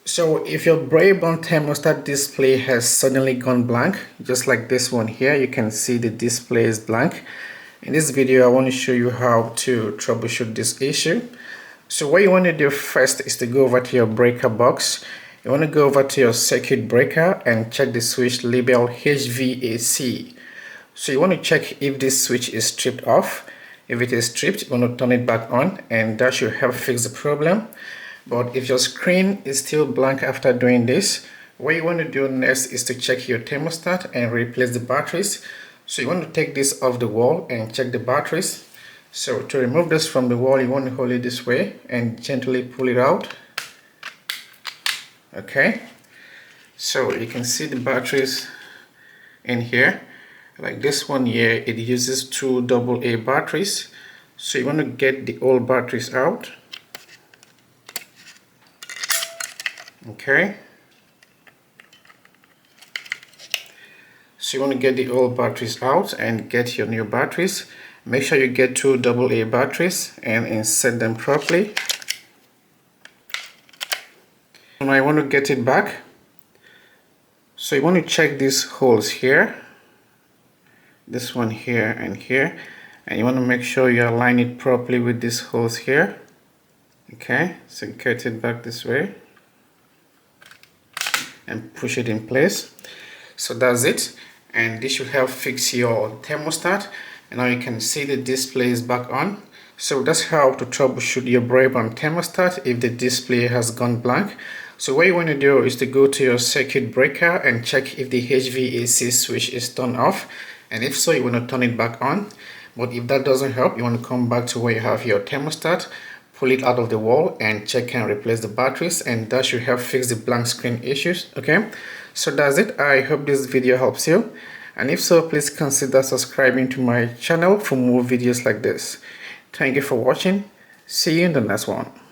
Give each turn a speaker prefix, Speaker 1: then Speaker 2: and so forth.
Speaker 1: So if your Braeburn thermostat display has suddenly gone blank, just like this one here, you can see the display is blank. In this video, I want to show you how to troubleshoot this issue. So what you want to do first is to go over to your breaker box. You want to go over to your circuit breaker and check the switch labeled HVAC. So you want to check if this switch is stripped off. If it is stripped, you want to turn it back on, and that should help fix the problem. But if your screen is still blank after doing this, what you want to do next is to check your thermostat and replace the batteries. So you want to take this off the wall and check the batteries. So to remove this from the wall, you want to hold it this way and gently pull it out. Okay, so you can see the batteries in here. Like this one here, it uses two AA batteries. So you want to get the old batteries out. Okay, so you want to get the old batteries out and get your new batteries. Make sure you get two AA batteries and insert them properly. Now I want to get it back. So you want to check these holes here, this one here and here, and you want to make sure you align it properly with these holes here. Okay, so get it back this way and push it in place. So that's it, and this should help fix your thermostat. And now you can see the display is back on. So that's how to troubleshoot your Braeburn thermostat if the display has gone blank. So what you want to do is to go to your circuit breaker and check if the HVAC switch is turned off, and if so, you want to turn it back on. But if that doesn't help, you want to come back to where you have your thermostat, pull it out of the wall and check and replace the batteries, and that should help fix the blank screen issues. Okay, so that's it. I hope this video helps you, and if so, please consider subscribing to my channel for more videos like this. Thank you for watching. See you in the next one.